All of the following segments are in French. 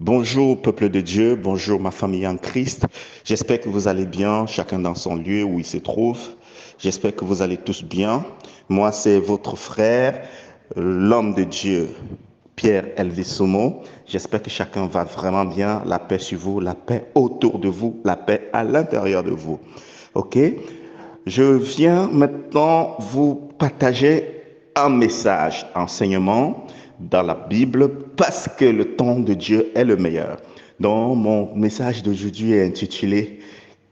Bonjour peuple de Dieu, bonjour ma famille en Christ. J'espère que vous allez bien, chacun dans son lieu où il se trouve. J'espère que vous allez tous bien. Moi, c'est votre frère, l'homme de Dieu, Pierre Elvissomo. J'espère que chacun va vraiment bien. La paix sur vous, la paix autour de vous, la paix à l'intérieur de vous. OK? Je viens maintenant vous partager un message, enseignement dans la Bible parce que le temps de Dieu est le meilleur. Donc, mon message d'aujourd'hui est intitulé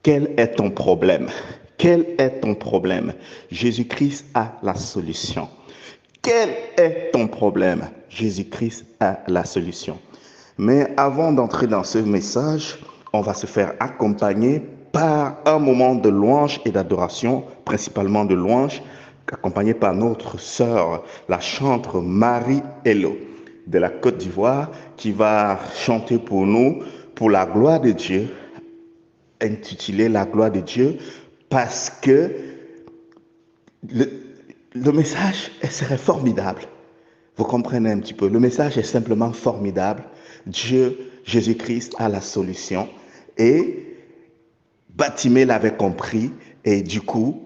Quel est ton problème? Quel est ton problème? Jésus-Christ a la solution. Quel est ton problème? Jésus-Christ a la solution. Mais avant d'entrer dans ce message, on va se faire accompagner par un moment de louange et d'adoration, principalement de louange, accompagné par notre sœur, la chantre Marie Hello de la Côte d'Ivoire, qui va chanter pour nous, pour la gloire de Dieu, intitulé La gloire de Dieu, parce que le, le message serait formidable. Vous comprenez un petit peu. Le message est simplement formidable. Dieu, Jésus-Christ a la solution. Et Batimée l'avait compris. Et du coup,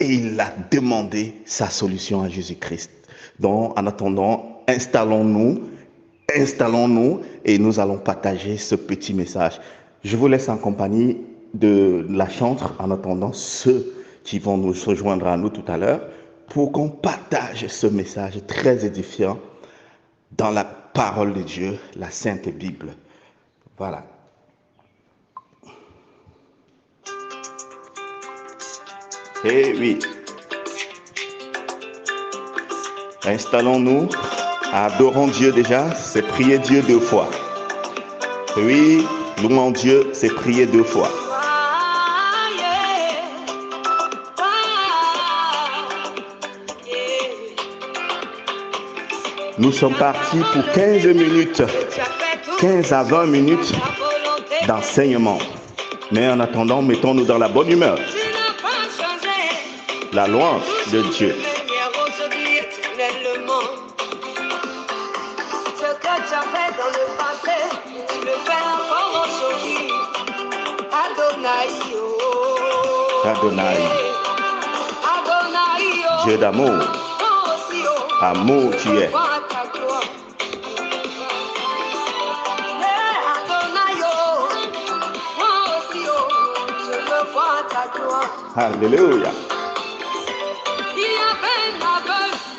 il a demandé sa solution à Jésus-Christ. Donc, en attendant, installons-nous et nous allons partager ce petit message. Je vous laisse en compagnie de la chantre en attendant ceux qui vont nous rejoindre à nous tout à l'heure pour qu'on partage ce message très édifiant dans la parole de Dieu, la Sainte Bible. Voilà. Eh oui, installons-nous, adorons Dieu déjà, c'est prier Dieu 2 fois. Oui, louons Dieu, c'est prier 2 fois. Nous sommes partis pour 15 minutes, 15 à 20 minutes d'enseignement. Mais en attendant, mettons-nous dans la bonne humeur. La louange de Dieu. Ce que tu as fait dans le passé, tu le fais encore aujourd'hui. Adonai, oh. Adonai. Adonai, oh. Dieu d'amour. Amour tu es. Alléluia.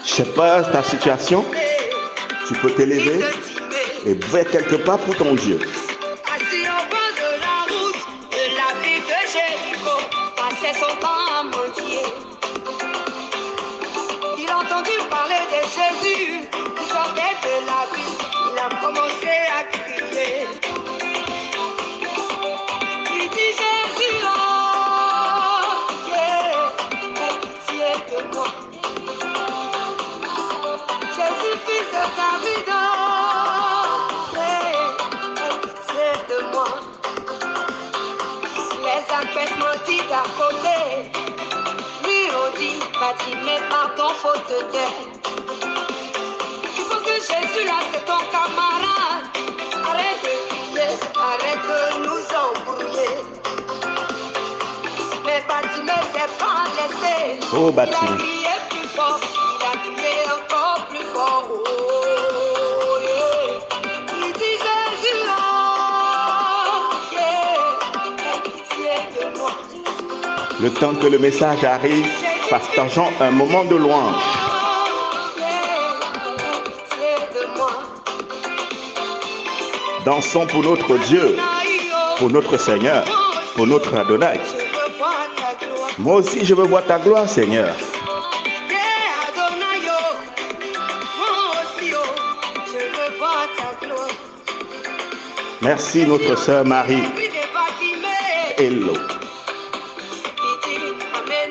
Je sais pas ta situation. Tu peux t'élever et voir quelque part pour ton Dieu. Assis au bord de la route de la ville de Jéricho, passait son temps à mendier. Il a entendu parler de Jésus, qui sortait de la ville. Il a commencé à crier. Il dit Jésus, oh, yeah, pitié de moi. Jésus, fils de David, pitié de moi. Les empêchements dit d'à côté, lui ont dit, Batimée, pardon, faute d'aide. Il faut que Jésus, là, c'est ton camarade. Arrête de crier, arrête de nous embrouiller. Mais Batimée s'est pas laissé. Oh, Batimée. Il a crié plus fort, il a crié encore plus fort. Oh, yeah. Il dit Jésus, oh, yeah, pitié de moi. Le temps que le message arrive, partageons un moment de louange. Dansons pour notre Dieu, pour notre Seigneur, pour notre Adonai. Moi aussi, je veux voir ta gloire, Seigneur. Merci, notre sœur Marie. Hello. Les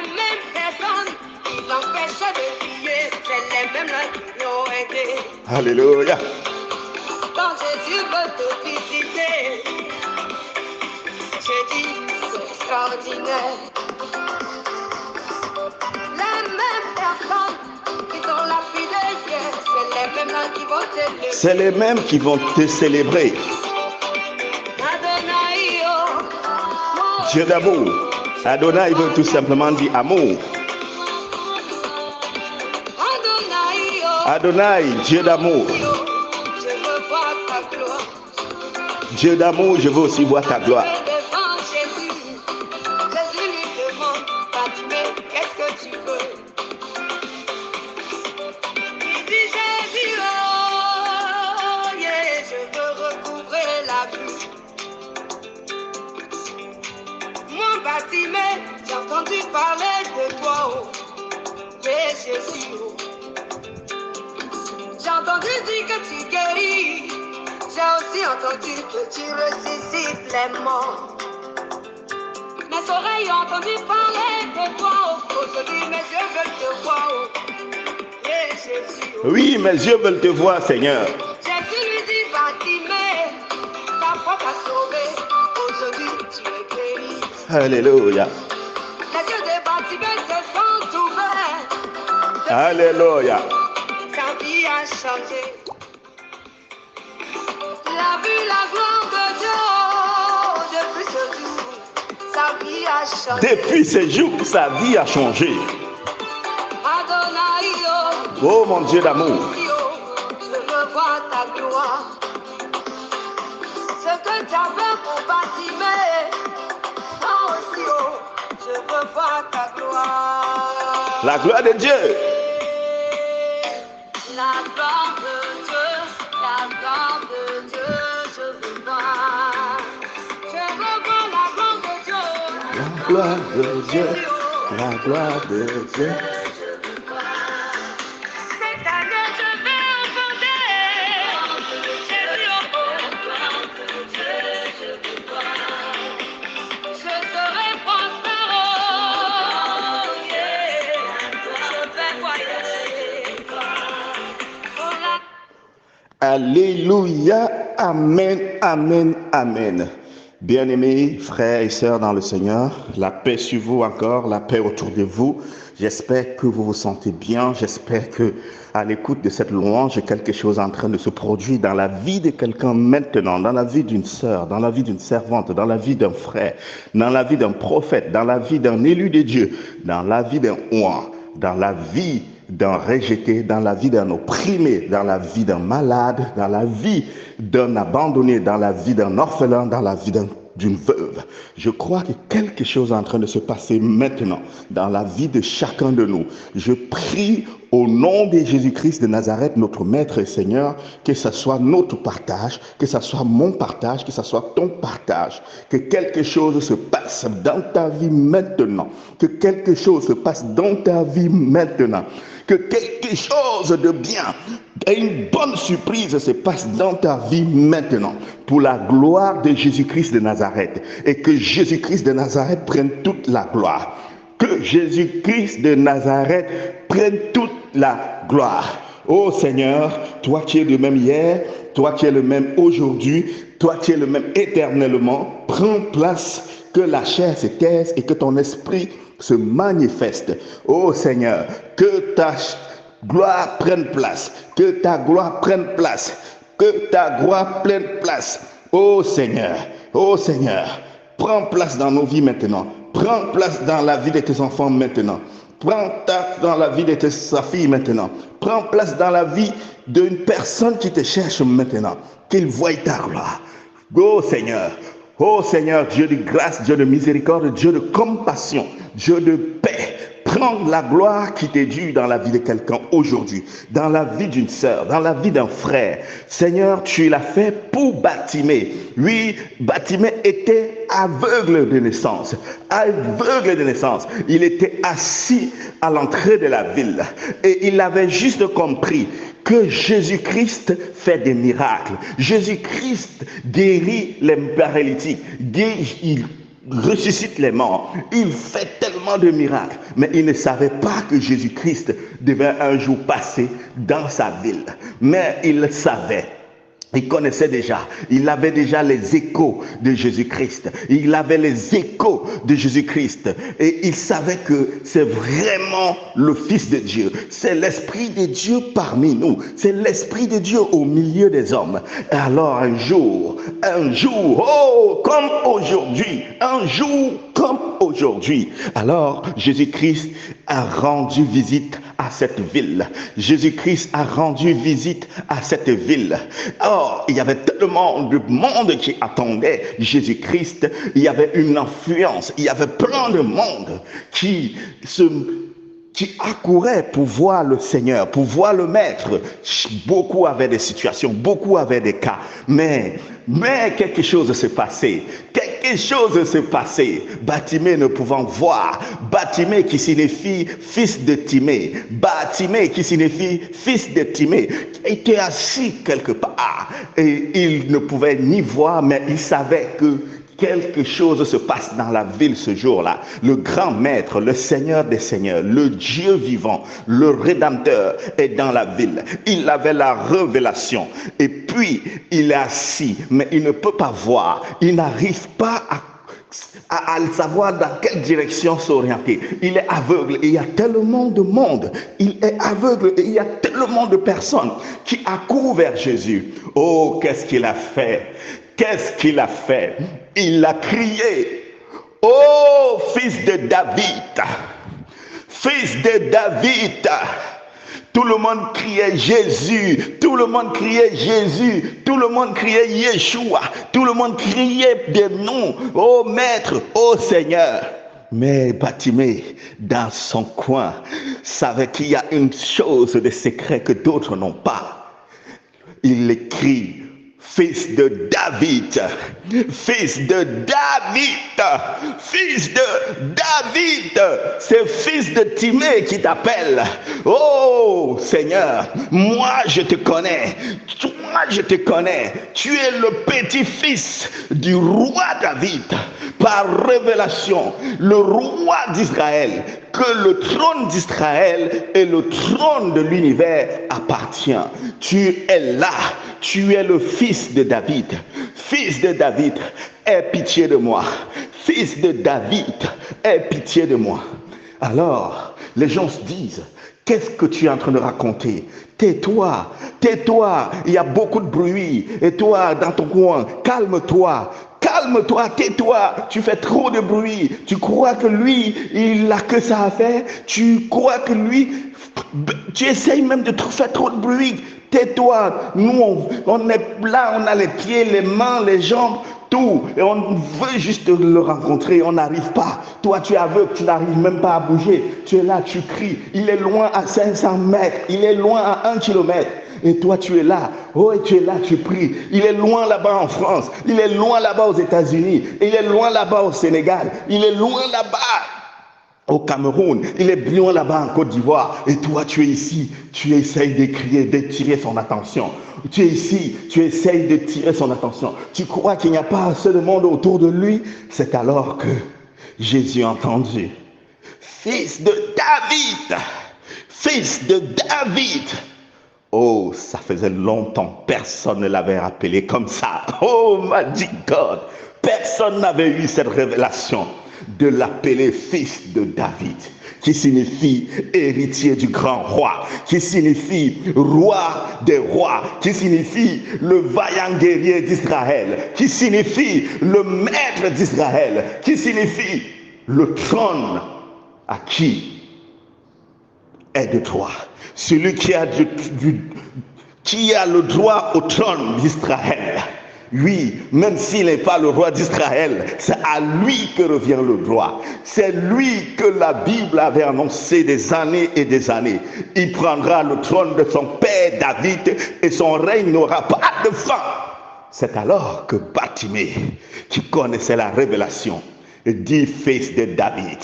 mêmes personnes qui l'empêchaient de prier, c'est les mêmes là qui l'ont aidé. Alléluia. Quand Jésus veut te visiter, j'ai dit c'est extraordinaire. Les mêmes personnes qui sont lapidées hier, C'est les mêmes qui vont te célébrer. Dieu d'amour. Adonai veut tout simplement dire amour. Adonai, Dieu d'amour. Dieu d'amour, je veux aussi voir ta gloire. J'ai entendu parler de toi, oh, Jésus. J'ai entendu dire que tu guéris. J'ai aussi entendu que tu ressuscites les morts. Mes oreilles ont entendu parler de toi, oh, aujourd'hui mes yeux veulent te voir, oh, Jésus. Oui, mes yeux veulent te voir, Seigneur. Jésus lui dit, Bartimée, ta foi t'a sauvé. Aujourd'hui tu es guéri. Alléluia. Les yeux de Bartimée se sont ouverts. Alléluia. Sa vie a changé. Il a vu la gloire de Dieu depuis ce jour. Sa vie a changé. Depuis ce jour, sa vie a changé. Adonai, oh mon Dieu d'amour. Je veux voir ta gloire. Ce que tu as fait pour Bartimée, moi aussi, oh, je veux voir ta gloire. La gloire de Dieu. La gloire de Dieu, la gloire de Dieu, je veux voir. Je veux voir la gloire de Dieu. La gloire de Dieu. La gloire de Dieu. Cette année, je vais enfanter. Je serai prospère. Alléluia. Amen, amen, amen. Bien-aimés frères et sœurs dans le Seigneur, la paix sur vous encore, la paix autour de vous. J'espère que vous vous sentez bien. J'espère que à l'écoute de cette louange, quelque chose est en train de se produire dans la vie de quelqu'un maintenant, dans la vie d'une sœur, dans la vie d'une servante, dans la vie d'un frère, dans la vie d'un prophète, dans la vie d'un élu de Dieu, dans la vie d'un oint, dans la vie d'un rejeté, dans la vie d'un opprimé, dans la vie d'un malade, dans la vie d'un abandonné, dans la vie d'un orphelin, dans la vie d'une veuve. Je crois que quelque chose est en train de se passer maintenant dans la vie de chacun de nous. Je prie au nom de Jésus-Christ de Nazareth, notre Maître et Seigneur, que ce soit notre partage, que ce soit mon partage, que ce soit ton partage, que quelque chose se passe dans ta vie maintenant, que quelque chose se passe dans ta vie maintenant, que quelque chose de bien et une bonne surprise se passe dans ta vie maintenant, pour la gloire de Jésus-Christ de Nazareth, et que Jésus-Christ de Nazareth prenne toute la gloire. Que Jésus-Christ de Nazareth prenne toute la gloire. Oh Seigneur, toi qui es le même hier, toi qui es le même aujourd'hui, toi qui es le même éternellement, prends place, que la chair se taise et que ton esprit se manifeste. Oh Seigneur, que ta gloire prenne place, que ta gloire prenne place, que ta gloire prenne place. Oh Seigneur, prends place dans nos vies maintenant. Prends place dans la vie de tes enfants maintenant. Prends place dans la vie de sa fille maintenant. Prends place dans la vie d'une personne qui te cherche maintenant. Qu'il voie ta gloire. Oh Seigneur, Dieu de grâce, Dieu de miséricorde, Dieu de compassion, Dieu de paix. Prends la gloire qui t'est due dans la vie de quelqu'un aujourd'hui, dans la vie d'une sœur, dans la vie d'un frère. Seigneur, tu l'as fait pour Bartimée. Oui, Bartimée était aveugle de naissance. Aveugle de naissance. Il était assis à l'entrée de la ville et il avait juste compris que Jésus-Christ fait des miracles. Jésus-Christ guérit les paralytiques. Il ressuscite les morts. Il fait tellement de miracles. Mais il ne savait pas que Jésus-Christ devait un jour passer dans sa ville. Mais il savait Il connaissait déjà, il avait déjà les échos de Jésus-Christ. Il avait les échos de Jésus-Christ. Et il savait que c'est vraiment le Fils de Dieu. C'est l'Esprit de Dieu parmi nous. C'est l'Esprit de Dieu au milieu des hommes. Et alors un jour, oh, comme aujourd'hui, un jour comme aujourd'hui. Alors Jésus-Christ a rendu visite à cette ville. Jésus-Christ a rendu visite à cette ville. Or, il y avait tellement de monde qui attendait Jésus-Christ. Il y avait une influence. Il y avait plein de monde qui accourait pour voir le Seigneur, pour voir le Maître. Beaucoup avaient des situations, beaucoup avaient des cas. Mais quelque chose s'est passé. Quelque chose s'est passé. Bartimée ne pouvant voir. Bartimée qui signifie fils de Timée. Bartimée qui signifie fils de Timée. Était assis quelque part. Et il ne pouvait ni voir, mais il savait que quelque chose se passe dans la ville ce jour-là. Le grand maître, le Seigneur des Seigneurs, le Dieu vivant, le Rédempteur est dans la ville. Il avait la révélation. Et puis, il est assis, mais il ne peut pas voir. Il n'arrive pas à savoir dans quelle direction s'orienter. Il est aveugle et il y a tellement de monde. Il est aveugle et il y a tellement de personnes qui accourent vers Jésus. Oh, qu'est-ce qu'il a fait? Qu'est-ce qu'il a fait? Il a crié, ô fils de David, fils de David. Tout le monde criait Jésus, tout le monde criait Jésus, tout le monde criait Yeshua, tout le monde criait des noms, ô Maître, ô Seigneur. Mais Bartimée, dans son coin, savait qu'il y a une chose de secret que d'autres n'ont pas. Il crie, fils de David, fils de David, fils de David, c'est fils de Timée qui t'appelle. Oh Seigneur, moi je te connais, toi je te connais, tu es le petit-fils du roi David, par révélation, le roi d'Israël, que le trône d'Israël et le trône de l'univers appartient. Tu es là, tu es le fils de David. Fils de David, aie pitié de moi. Fils de David, aie pitié de moi. Alors, les gens se disent, qu'est-ce que tu es en train de raconter? Tais-toi, tais-toi, il y a beaucoup de bruit. Et toi, dans ton coin, calme-toi. Calme-toi, tais-toi, tu fais trop de bruit. Tu crois que lui, il n'a que ça à faire. Tu crois que lui, tu essayes même de faire trop de bruit. Tais-toi, nous on est là, on a les pieds, les mains, les jambes, tout. Et on veut juste le rencontrer, on n'arrive pas. Toi, tu es aveugle, tu n'arrives même pas à bouger. Tu es là, tu cries. Il est loin à 500 mètres, il est loin à 1 kilomètre. Et toi, tu es là. Oh, et tu es là, tu pries. Il est loin là-bas en France. Il est loin là-bas aux États-Unis. Il est loin là-bas au Sénégal. Il est loin là-bas au Cameroun. Il est loin là-bas en Côte d'Ivoire. Et toi, tu es ici. Tu essayes de crier, d'attirer son attention. Tu es ici. Tu essayes de tirer son attention. Tu crois qu'il n'y a pas assez de monde autour de lui. C'est alors que Jésus a entendu. Fils de David. Fils de David. Oh, ça faisait longtemps, personne ne l'avait appelé comme ça. Oh, my God, personne n'avait eu cette révélation de l'appeler fils de David, qui signifie héritier du grand roi, qui signifie roi des rois, qui signifie le vaillant guerrier d'Israël, qui signifie le maître d'Israël, qui signifie le trône à qui est de toi. Celui qui a le droit au trône d'Israël. Oui, même s'il n'est pas le roi d'Israël, c'est à lui que revient le droit. C'est lui que la Bible avait annoncé des années et des années. Il prendra le trône de son père David et son règne n'aura pas de fin. C'est alors que Bartimée, qui connaissait la révélation, dit fils de David,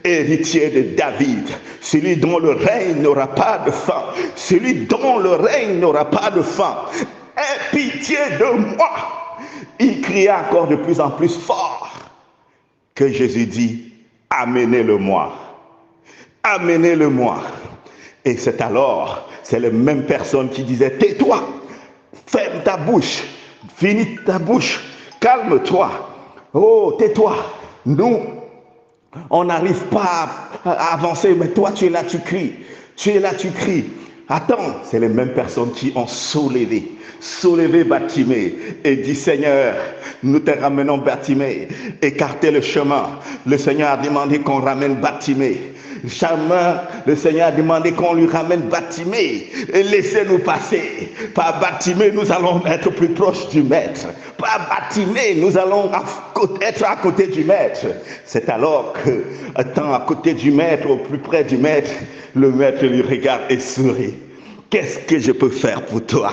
héritier de David, celui dont le règne n'aura pas de fin, celui dont le règne n'aura pas de fin, aie pitié de moi. Il cria encore de plus en plus fort que Jésus dit, amenez-le-moi, amenez-le-moi. Et c'est alors, c'est les mêmes personnes qui disaient, tais-toi, Ferme ta bouche. Finis ta bouche. Calme-toi. Oh, tais-toi. Nous, on n'arrive pas à avancer, mais toi, tu es là, tu cries. Tu es là, tu cries. Attends, c'est les mêmes personnes qui ont soulevé Bartimée et dit, Seigneur, nous te ramenons Bartimée, écartez le chemin. Le Seigneur a demandé qu'on ramène Bartimée. Jamais le Seigneur a demandé qu'on lui ramène Bartimée et laissez-nous passer. Par Bartimée, nous allons être plus proches du Maître. Par Bartimée, nous allons être à côté du Maître. C'est alors que, étant à côté du Maître, au plus près du Maître, le Maître lui regarde et sourit. Qu'est-ce que je peux faire pour toi?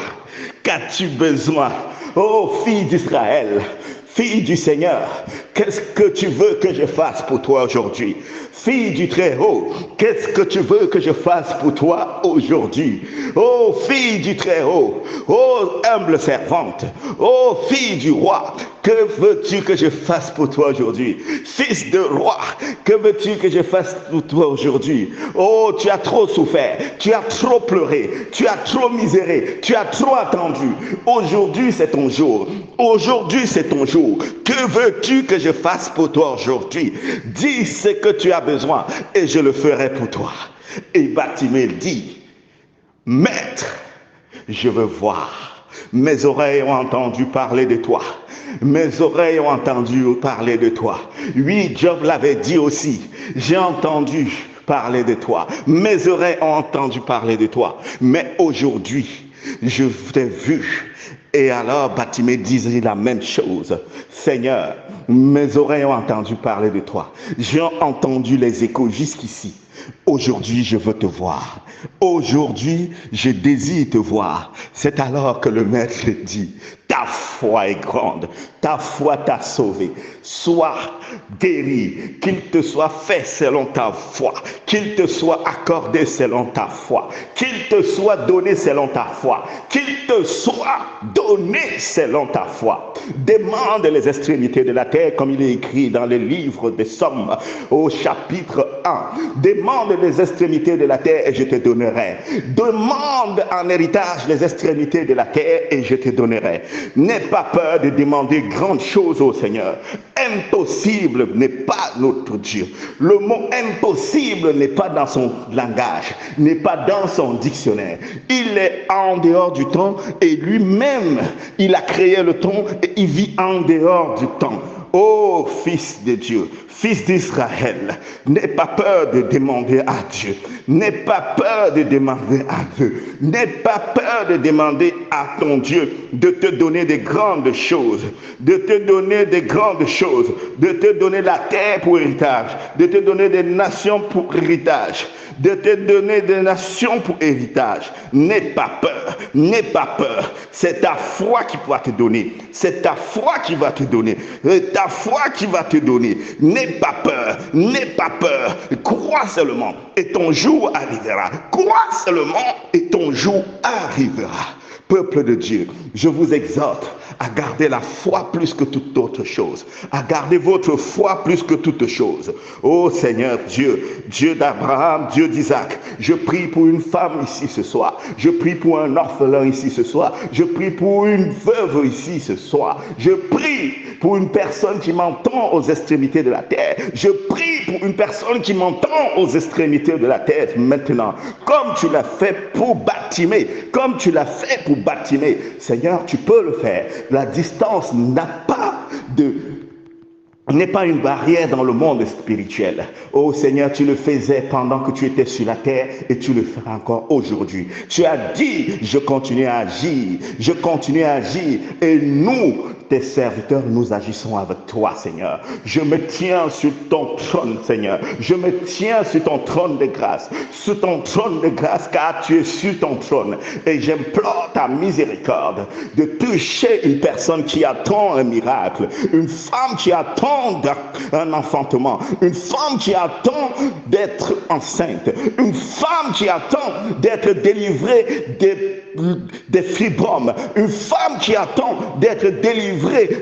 Qu'as-tu besoin? Oh, fille d'Israël, fille du Seigneur, qu'est-ce que tu veux que je fasse pour toi aujourd'hui? Fille du Très-Haut, qu'est-ce que tu veux que je fasse pour toi aujourd'hui? Oh, fille du Très-Haut, oh, humble servante, oh, fille du roi, que veux-tu que je fasse pour toi aujourd'hui? Fils de roi, que veux-tu que je fasse pour toi aujourd'hui? Oh, tu as trop souffert, tu as trop pleuré, tu as trop miséré, tu as trop attendu. Aujourd'hui, c'est ton jour. Aujourd'hui, c'est ton jour. Que veux-tu que je fasse pour toi aujourd'hui? Dis ce que tu as besoin et je le ferai pour toi. Et Bartimée dit, Maître, je veux voir. Mes oreilles ont entendu parler de toi. Mes oreilles ont entendu parler de toi. Oui, Job l'avait dit aussi. J'ai entendu parler de toi. Mes oreilles ont entendu parler de toi. Mais aujourd'hui, je t'ai vu. Et alors Bartimée disait la même chose. Seigneur, mes oreilles ont entendu parler de toi. J'ai entendu les échos jusqu'ici. Aujourd'hui, je veux te voir. Aujourd'hui, je désire te voir. C'est alors que le Maître dit, ta foi est grande, ta foi t'a sauvé. Sois guéri, qu'il te soit fait selon ta foi, qu'il te soit accordé selon ta foi, qu'il te soit donné selon ta foi, qu'il te soit donné selon ta foi. Demande les extrémités de la terre, comme il est écrit dans le livre des Psaumes, au chapitre 1. Demande les extrémités de la terre et je te donnerai. Demande en héritage les extrémités de la terre et je te donnerai. N'aie pas peur de demander grandes choses au Seigneur. Impossible n'est pas notre Dieu. Le mot impossible n'est pas dans son langage, n'est pas dans son dictionnaire. Il est en dehors du temps et lui-même, il a créé le temps et il vit en dehors du temps. Ô fils de Dieu, fils d'Israël, n'aie pas peur de demander à Dieu. N'aie pas peur de demander à Dieu. N'aie pas peur de demander à ton Dieu de te donner des grandes choses, de te donner des grandes choses, de te donner la terre pour héritage, de te donner des nations pour héritage, de te donner des nations pour héritage. N'aie pas peur, n'aie pas peur. C'est ta foi qui va te donner. C'est ta foi qui va te donner. C'est ta foi qui va te donner. N'aie pas peur, n'aie pas peur. Crois seulement et ton jour arrivera. Crois seulement et ton jour arrivera. Peuple de Dieu, je vous exhorte à garder la foi plus que toute autre chose, à garder votre foi plus que toute chose. Ô Seigneur Dieu, Dieu d'Abraham, Dieu d'Isaac, je prie pour une femme ici ce soir, je prie pour un orphelin ici ce soir, je prie pour une veuve ici ce soir, je prie pour une personne qui m'entend aux extrémités de la terre, je prie pour une personne qui m'entend aux extrémités de la terre maintenant, comme tu l'as fait pour Bartimée, comme tu l'as fait pour Bartimée. Seigneur, tu peux le faire. La distance n'est pas une barrière dans le monde spirituel. Oh Seigneur, tu le faisais pendant que tu étais sur la terre et tu le feras encore aujourd'hui. Tu as dit, je continue à agir, je continue à agir et nous, tes serviteurs, nous agissons avec toi, Seigneur. Je me tiens sur ton trône, Seigneur. Je me tiens sur ton trône de grâce. Sur ton trône de grâce, car tu es sur ton trône. Et j'implore ta miséricorde de toucher une personne qui attend un miracle. Une femme qui attend un enfantement. Une femme qui attend d'être enceinte. Une femme qui attend d'être délivrée des fibromes. Une femme qui attend d'être délivrée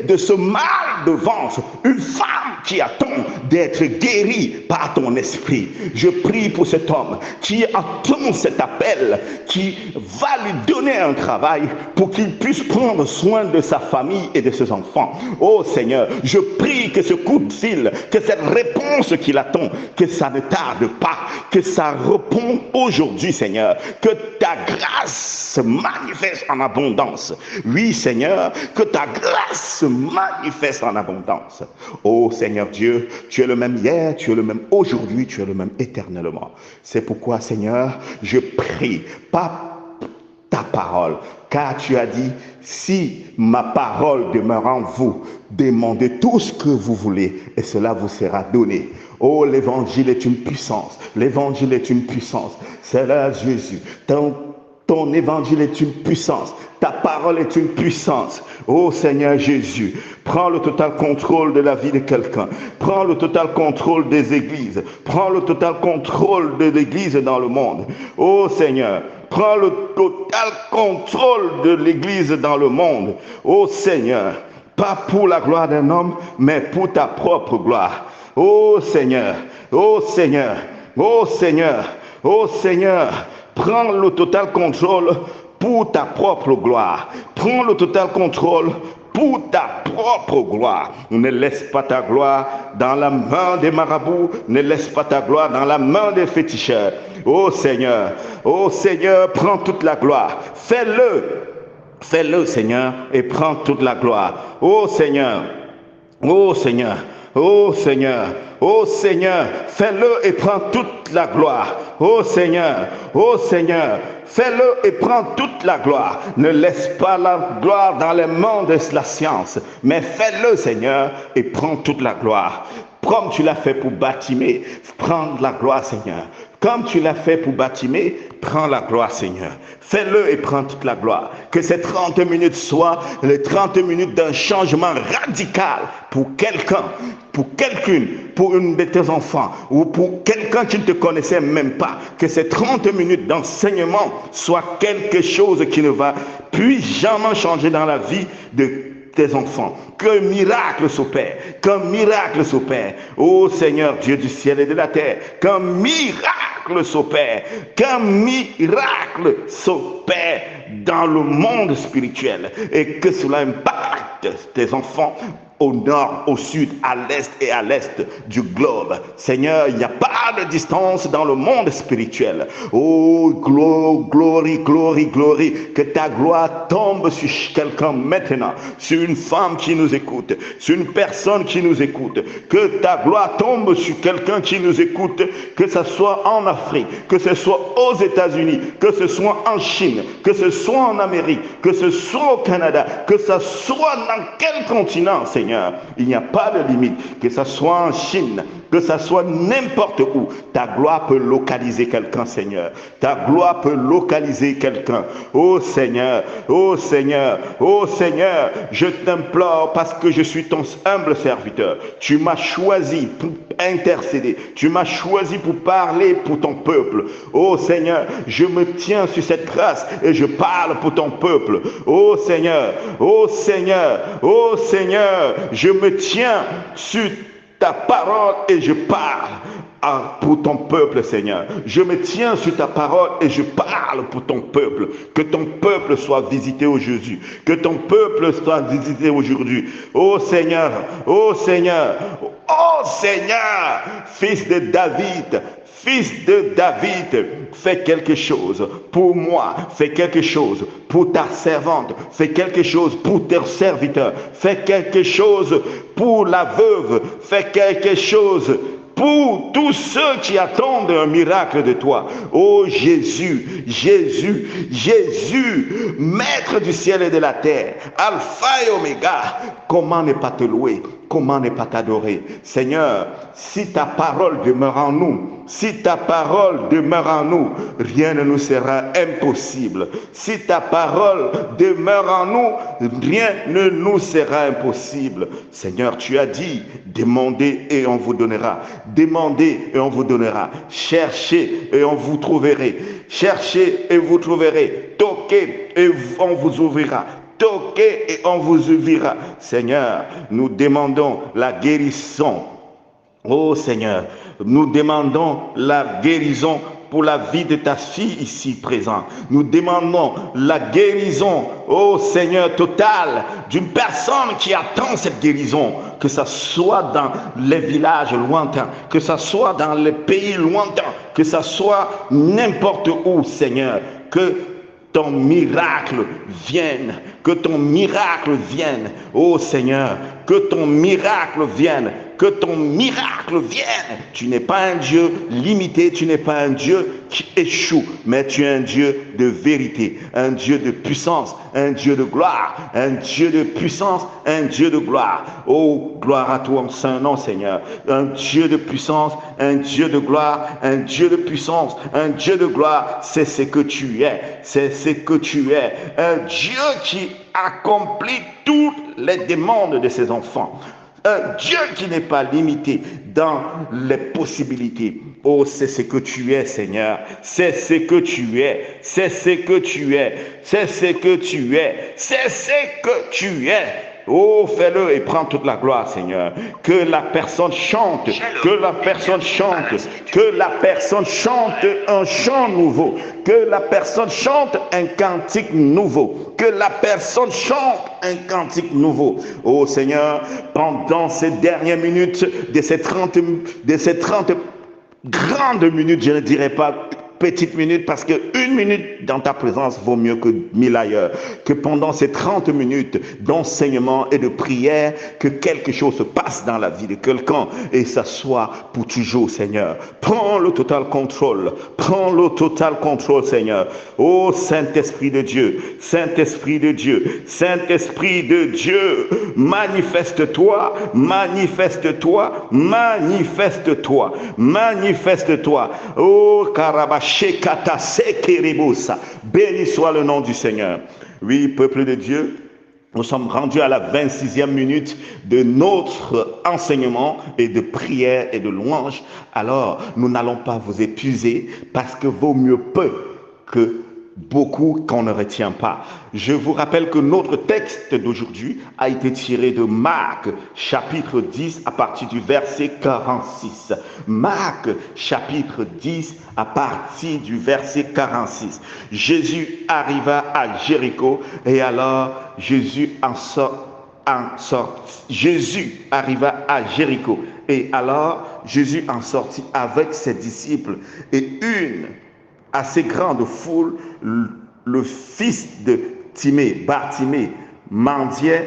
de ce mal de ventre, une femme qui attend d'être guéri par ton esprit. Je prie pour cet homme qui attend cet appel, qui va lui donner un travail pour qu'il puisse prendre soin de sa famille et de ses enfants. Oh Seigneur, je prie que ce coup de fil, que cette réponse qu'il attend, que ça ne tarde pas, que ça réponde aujourd'hui, Seigneur, que ta grâce se manifeste en abondance. Oui, Seigneur, que ta grâce se manifeste en abondance. Oh Seigneur Dieu, tu es le même hier, tu es le même aujourd'hui, tu es le même éternellement. C'est pourquoi, Seigneur, je prie, pas ta parole, car tu as dit, si ma parole demeure en vous, demandez tout ce que vous voulez et cela vous sera donné. Oh, l'évangile est une puissance, l'évangile est une puissance. C'est là Jésus, ton évangile est une puissance, ta parole est une puissance. Oh Seigneur Jésus, prends le total contrôle de la vie de quelqu'un, prends le total contrôle des églises, prends le total contrôle de l'église dans le monde. Oh Seigneur, prends le total contrôle de l'église dans le monde. Oh Seigneur, pas pour la gloire d'un homme, mais pour ta propre gloire. Oh Seigneur, oh Seigneur, oh Seigneur, oh Seigneur, prends le total contrôle pour ta propre gloire. Prends le total contrôle pour ta propre gloire. Ne laisse pas ta gloire dans la main des marabouts, ne laisse pas ta gloire dans la main des féticheurs. Oh Seigneur, prends toute la gloire. Fais-le, Seigneur, et prends toute la gloire. Oh Seigneur, oh Seigneur, oh Seigneur, oh Seigneur, fais-le et prends toute la gloire. Oh Seigneur, fais-le et prends toute la gloire. Ne laisse pas la gloire dans les mains de la science, mais fais-le, Seigneur, et prends toute la gloire. Comme tu l'as fait pour Bartimée, prends la gloire, Seigneur. Comme tu l'as fait pour Bartimée, prends la gloire, Seigneur. Fais-le et prends toute la gloire. Que ces 30 minutes soient les 30 minutes d'un changement radical pour quelqu'un, pour quelqu'une, pour une de tes enfants ou pour quelqu'un qui ne te connaissait même pas. Que ces 30 minutes d'enseignement soient quelque chose qui ne va plus jamais changer dans la vie de tes enfants. Qu'un miracle s'opère, qu'un miracle s'opère. Ô Seigneur Dieu du ciel et de la terre, qu'un miracle s'opère, qu'un miracle s'opère dans le monde spirituel et que cela impacte tes enfants au nord, au sud, à l'est et à l'est du globe. Seigneur, il n'y a pas de distance dans le monde spirituel. Oh, glory, glory, glory. Que ta gloire tombe sur quelqu'un maintenant, sur une femme qui nous écoute, sur une personne qui nous écoute. Que ta gloire tombe sur quelqu'un qui nous écoute, que ce soit en Afrique, que ce soit aux États-Unis, que ce soit en Chine, que ce soit en Amérique, que ce soit au Canada, que ce soit dans quel continent, Seigneur. Il n'y a pas de limite, que ce soit en Chine, que ce soit n'importe où. Ta gloire peut localiser quelqu'un, Seigneur. Ta gloire peut localiser quelqu'un. Oh Seigneur, oh Seigneur, oh Seigneur, je t'implore parce que je suis ton humble serviteur. Tu m'as choisi pour intercéder. Tu m'as choisi pour parler pour ton peuple. Oh Seigneur, je me tiens sur cette grâce et je parle pour ton peuple. Oh Seigneur, oh Seigneur, oh Seigneur, je me tiens sur ta parole et je parle pour ton peuple, Seigneur. Je me tiens sur ta parole et je parle pour ton peuple. Que ton peuple soit visité aujourd'hui. Que ton peuple soit visité aujourd'hui. Oh Seigneur, oh Seigneur, oh Seigneur, fils de David, fils de David, fais quelque chose pour moi, fais quelque chose pour ta servante, fais quelque chose pour tes serviteurs, fais quelque chose pour la veuve, fais quelque chose pour tous ceux qui attendent un miracle de toi. Oh Jésus, Jésus, Jésus, Maître du ciel et de la terre, Alpha et Oméga, comment ne pas te louer? Comment ne pas t'adorer? Seigneur, si ta parole demeure en nous, si ta parole demeure en nous, rien ne nous sera impossible. Si ta parole demeure en nous, rien ne nous sera impossible. Seigneur, tu as dit, demandez et on vous donnera. Demandez et on vous donnera. Cherchez et on vous trouverez. Cherchez et vous trouverez. Toquez et on vous ouvrira. Toquez et on vous ouvrira. Seigneur, nous demandons la guérison Oh Seigneur, nous demandons la guérison pour la vie de ta fille ici présente. Nous demandons la guérison, oh Seigneur, totale d'une personne qui attend cette guérison, que ce soit dans les villages lointains, que ce soit dans les pays lointains, que ce soit n'importe où, Seigneur, que ton miracle vienne, que ton miracle vienne, oh Seigneur, que ton miracle vienne, que ton miracle vienne. Tu n'es pas un Dieu limité, tu n'es pas un Dieu qui échoue, mais tu es un Dieu de vérité, un Dieu de puissance, un Dieu de gloire, un Dieu de puissance, un Dieu de gloire. Oh, gloire à toi en saint nom, Seigneur. Un Dieu de puissance, un Dieu de gloire, un Dieu de puissance, un Dieu de gloire. C'est ce que tu es, c'est ce que tu es. Un Dieu qui accomplit toutes les demandes de ses enfants. Un Dieu qui n'est pas limité dans les possibilités. Oh, c'est ce que tu es, Seigneur. C'est ce que tu es. C'est ce que tu es. C'est ce que tu es. C'est ce que tu es. Oh, fais-le et prends toute la gloire, Seigneur. Que la personne chante, que la personne chante, que la personne chante un chant nouveau, que la personne chante un cantique nouveau, que la personne chante un cantique nouveau. Oh Seigneur, pendant ces dernières minutes de ces 30 grandes minutes, je ne dirais pas petite minute, parce qu'une minute dans ta présence vaut mieux que 1000 ailleurs. Que pendant ces 30 minutes d'enseignement et de prière, que quelque chose se passe dans la vie de quelqu'un et ça soit pour toujours, Seigneur. Prends le total contrôle. Prends le total contrôle, Seigneur. Ô Saint-Esprit de Dieu, Saint-Esprit de Dieu, Saint-Esprit de Dieu, manifeste-toi, manifeste-toi, manifeste-toi, manifeste-toi. Ô Karabash. Béni soit le nom du Seigneur. Oui, peuple de Dieu, nous sommes rendus à la 26e minute de notre enseignement et de prière et de louange. Alors, nous n'allons pas vous épuiser parce que vaut mieux peu que beaucoup qu'on ne retient pas. Je vous rappelle que notre texte d'aujourd'hui a été tiré de Marc chapitre 10 à partir du verset 46. Marc chapitre 10 à partir du verset 46. Jésus arriva à Jéricho et alors Jésus Jésus arriva à Jéricho et alors Jésus en sortit avec ses disciples et une assez grande foule, le fils de Timée, Bartimée, mendiant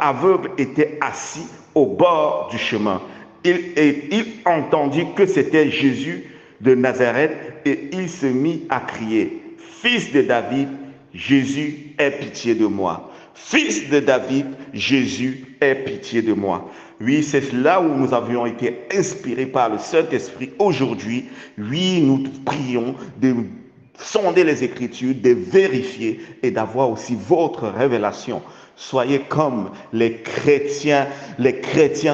aveugle, était assis au bord du chemin. Il entendit que c'était Jésus de Nazareth et il se mit à crier, « Fils de David, Jésus, aie pitié de moi. Fils de David, Jésus, aie pitié de moi. » Oui, c'est là où nous avions été inspirés par le Saint-Esprit aujourd'hui. Oui, nous prions de sonder les Écritures, de vérifier et d'avoir aussi votre révélation. Soyez comme les chrétiens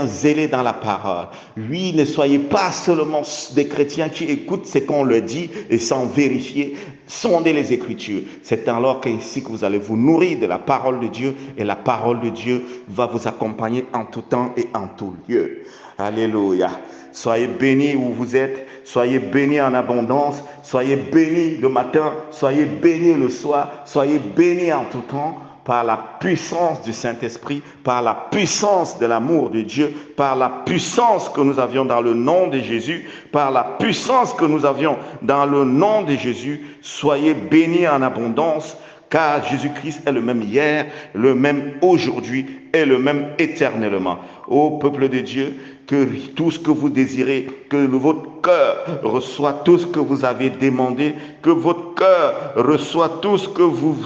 zélés dans la parole. Oui, ne soyez pas seulement des chrétiens qui écoutent ce qu'on leur dit et sans vérifier, sondez les Écritures. C'est alors qu'ainsi que vous allez vous nourrir de la parole de Dieu et la parole de Dieu va vous accompagner en tout temps et en tout lieu. Alléluia. Soyez bénis où vous êtes, soyez bénis en abondance, soyez bénis le matin, soyez bénis le soir, soyez bénis en tout temps. Par la puissance du Saint-Esprit, par la puissance de l'amour de Dieu, par la puissance que nous avions dans le nom de Jésus, par la puissance que nous avions dans le nom de Jésus, soyez bénis en abondance, car Jésus-Christ est le même hier, le même aujourd'hui et le même éternellement. Ô peuple de Dieu, que tout ce que vous désirez, que votre cœur reçoit tout ce que vous avez demandé, que votre cœur reçoit tout ce que vous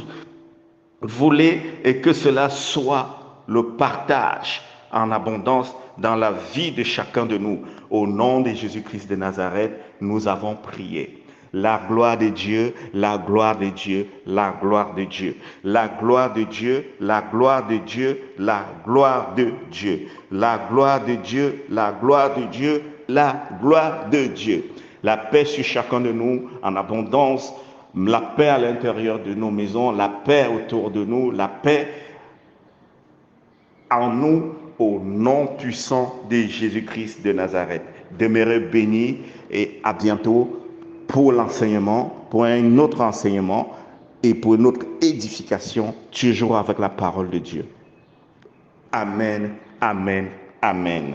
voulez et que cela soit le partage en abondance dans la vie de chacun de nous. Au nom de Jésus-Christ de Nazareth, nous avons prié. La gloire de Dieu, la gloire de Dieu, la gloire de Dieu, la gloire de Dieu, la gloire de Dieu, la gloire de Dieu, la gloire de Dieu, la gloire de Dieu, la gloire de Dieu. La paix sur chacun de nous en abondance, la paix à l'intérieur de nos maisons, la paix autour de nous, la paix en nous au nom puissant de Jésus-Christ de Nazareth. Demeurez bénis et à bientôt pour l'enseignement, pour un autre enseignement et pour une autre édification, toujours avec la parole de Dieu. Amen, amen, amen.